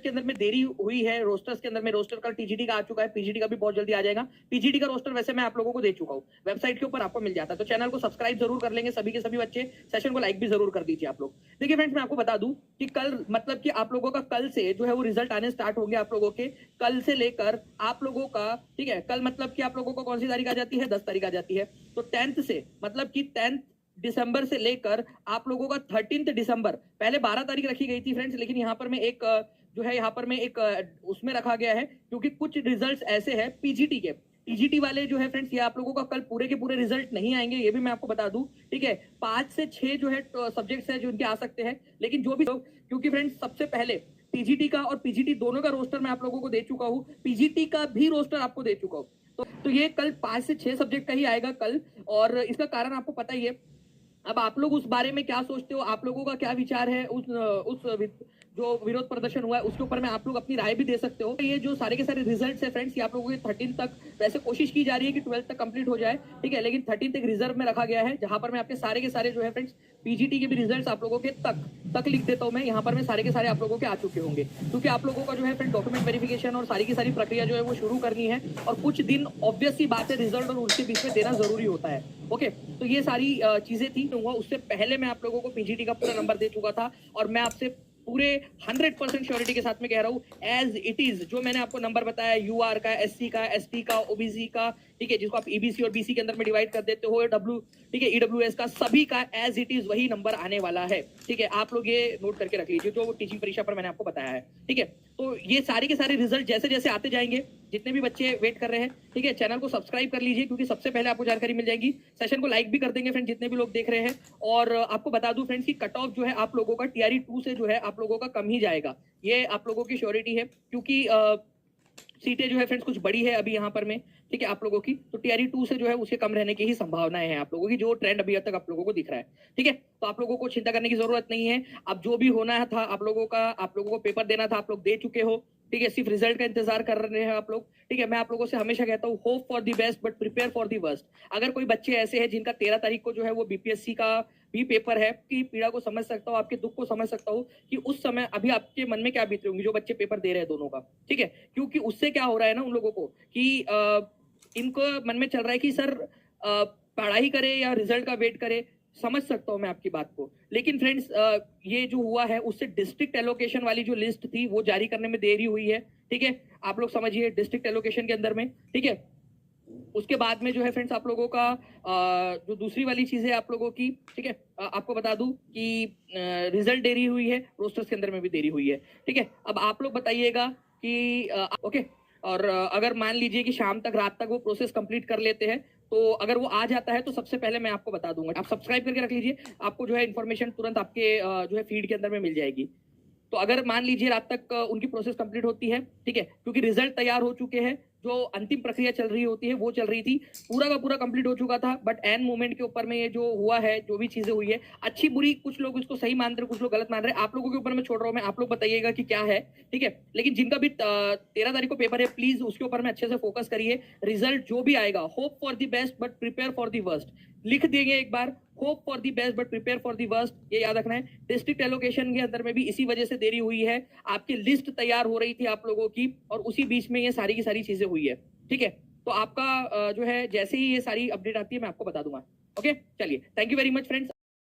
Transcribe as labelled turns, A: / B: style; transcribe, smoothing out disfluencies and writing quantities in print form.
A: के अंदर में देरी हुई है, रोस्टर्स के अंदर में रोस्टर कल टीजीटी का आ चुका है, पीजीटी का भी बहुत जल्दी आ जाएगा। पीजीटी का रोस्टर वैसे मैं आप लोगों को दे चुका हूं, वेबसाइट के ऊपर आपको मिल जाता है, तो चैनल को सब्सक्राइब जरूर कर लेंगे सभी के सभी बच्चे, सेशन को लाइक भी जरूर कर दीजिए आप लोग। देखिए फ्रेंड्स, मैं आपको बता दूं कि कल मतलब कि आप लोगों का कल से जो है वो रिजल्ट आने स्टार्ट होंगे आप लोगों के, कल से लेकर आप लोगों का, ठीक है, कल मतलब कि आप लोगों को कौन सी तारीख आ जाती है, 10 तारीख आ जाती है, तो 10th से मतलब कि 10th दिसंबर से लेकर आप लोगों का 13 दिसंबर, पहले 12 तारीख रखी गई थी फ्रेंड्स, लेकिन यहाँ पर मैं एक जो है यहाँ पर मैं एक उसमें रखा गया है क्योंकि कुछ रिजल्ट्स ऐसे हैं पीजीटी के, टीजीटी वाले जो है फ्रेंड्स, ये आप लोगों का कल पूरे के पूरे रिजल्ट नहीं आएंगे, ये भी मैं आपको बता दूं, ठीक है। 5 से 6 जो है सब्जेक्ट्स है जो इनके आ सकते हैं, लेकिन जो भी क्योंकि फ्रेंड्स सबसे पहले टीजीटी का और पीजीटी दोनों का रोस्टर मैं आप लोगों को दे चुका हूं, पीजीटी का भी रोस्टर आपको दे चुका हूं, तो ये कल 5 से 6 सब्जेक्ट का ही आएगा कल, और इसका कारण आपको पता ही है। अब आप लोग उस बारे में क्या सोचते हो, आप लोगों का क्या विचार है उस जो विरोध प्रदर्शन हुआ है उसके ऊपर में आप लोग अपनी राय भी दे सकते हो। ये जो सारे के सारे रिजल्ट्स है फ्रेंड्स, ये आप लोगों के 13 तक, वैसे कोशिश की जा रही है कि 12 तक कंप्लीट हो जाए, ठीक है, लेकिन 13 तक रिजर्व में रखा गया है, जहां पर मैं आपके सारे के सारे जो है फ्रेंड्स पीजीटी के भी रिजल्ट्स आप लोगों के तक लिख देता हूं मैं, यहाँ पर मैं सारे के सारे आप लोगों के आ चुके होंगे, क्योंकि आप लोगों का जो है फ्रेंड डॉक्यूमेंट वेरिफिकेशन और सारी की सारी प्रक्रिया जो है वो शुरू करनी है, और कुछ दिन ऑब्वियस सी बात है रिजल्ट और उसके बीच में देना जरूरी होता है। ओके, तो ये सारी चीजें थी, उससे पहले मैं आप लोगों को पीजीटी का पूरा नंबर दे चुका था, और मैं आपसे पूरे 100% श्योरिटी के साथ में कह रहा हूं एज इट इज, जो मैंने आपको नंबर बताया यूआर का, एससी का, एसटी का, ओबीसी का, ठीक है, जिसको आप ईबीसी और बीसी के अंदर में डिवाइड कर देते हो, डब्ल्यू, ठीक है, ईडब्ल्यूएस का, सभी का एज इट इज वही नंबर आने वाला है, ठीक है। आप लोग ये नोट करके रख लीजिए जो टीचिंग परीक्षा पर मैंने आपको बताया है, ठीक है। तो ये सारे के सारे रिजल्ट जैसे जैसे आते जाएंगे, जितने भी बच्चे वेट कर रहे हैं, ठीक है, चैनल को सब्सक्राइब कर लीजिए क्योंकि सबसे पहले आपको जानकारी मिल जाएगी, सेशन को लाइक भी कर देंगे फ्रेंड जितने भी लोग देख रहे हैं, और आपको बता दूं फ्रेंड्स की कट ऑफ जो है आप लोगों का टीआरई 2 से जो है आप लोगों का कम ही जाएगा, ये आप लोगों की श्योरिटी है, क्योंकि सीटें जो है फ्रेंड्स कुछ बड़ी है अभी यहाँ पर में, ठीक है, आप लोगों की, तो टीआरई 2 से जो है उसके कम रहने की ही संभावनाएं हैं आप लोगों की, जो ट्रेंड अभी तक आप लोगों को दिख रहा है, ठीक है। तो आप लोगों को चिंता करने की जरूरत नहीं है, अब जो भी होना था आप लोगों को पेपर देना था, आप लोग दे चुके हो, ठीक है, सिर्फ रिजल्ट का इंतजार कर रहे हैं आप लोग, ठीक है। मैं आप लोगों से हमेशा कहता हूँ hope for the best but prepare for the worst. अगर कोई बच्चे ऐसे हैं जिनका 13 तारीख को जो है वो बीपीएससी का भी पेपर है, कि पीड़ा को समझ सकता हूँ, आपके दुख को समझ सकता हूँ कि उस समय अभी आपके मन में क्या बीत रही होंगी जो बच्चे पेपर दे रहे हैं दोनों का, ठीक है, क्योंकि उससे क्या हो रहा है ना उन लोगों को कि इनको मन में चल रहा है कि सर पढ़ाई करे या रिजल्ट का वेट करे, समझ सकता हूं मैं आपकी बात को, लेकिन फ्रेंड्स ये जो हुआ है उससे डिस्ट्रिक्ट एलोकेशन वाली जो लिस्ट थी वो जारी करने में देरी हुई है, ठीक है, आप लोग समझिए डिस्ट्रिक्ट एलोकेशन के अंदर में, ठीक है। उसके बाद में जो है फ्रेंड्स आप लोगों का जो दूसरी वाली चीज है आप लोगों की, ठीक है, आपको बता दूं कि रिजल्ट देरी हुई है, रोस्टर्स के अंदर में भी देरी हुई है, ठीक है। अब आप लोग बताइएगा कि ओके, और अगर मान लीजिए कि शाम तक, रात तक वो प्रोसेस कंप्लीट कर लेते हैं, तो अगर वो आ जाता है तो सबसे पहले मैं आपको बता दूंगा, आप सब्सक्राइब करके रख लीजिए, आपको जो है इन्फॉर्मेशन तुरंत आपके जो है फीड के अंदर में मिल जाएगी। तो अगर मान लीजिए रात तक उनकी प्रोसेस कंप्लीट होती है, ठीक है, क्योंकि रिजल्ट तैयार हो चुके हैं, जो अंतिम प्रक्रिया चल रही होती है वो चल रही थी, पूरा का पूरा कंप्लीट हो चुका था, बट एन मोमेंट के ऊपर में ये जो हुआ है, जो भी चीजें हुई है, अच्छी बुरी, कुछ लोग इसको सही मान रहे हैं, कुछ लोग गलत मान रहे हैं, आप लोगों के ऊपर मैं छोड़ रहा हूं, मैं आप लोग बताइएगा कि क्या है, ठीक है। लेकिन जिनका भी 13 तारीख को पेपर है, प्लीज उसके ऊपर में अच्छे से फोकस करिए, रिजल्ट जो भी आएगा, hope for the best but prepare for the worst, लिख देंगे एक बार, hope for the best but prepare for the worst, ये याद रखना है। डिस्ट्रिक्ट एलोकेशन के अंदर में भी इसी वजह से देरी हुई है, आपकी लिस्ट तैयार हो रही थी आप लोगों की, और उसी बीच में ये सारी की सारी चीजें हुई है, ठीक है। तो आपका जो है जैसे ही ये सारी अपडेट आती है मैं आपको बता दूंगा, ओके। चलिए, thank you very much friends.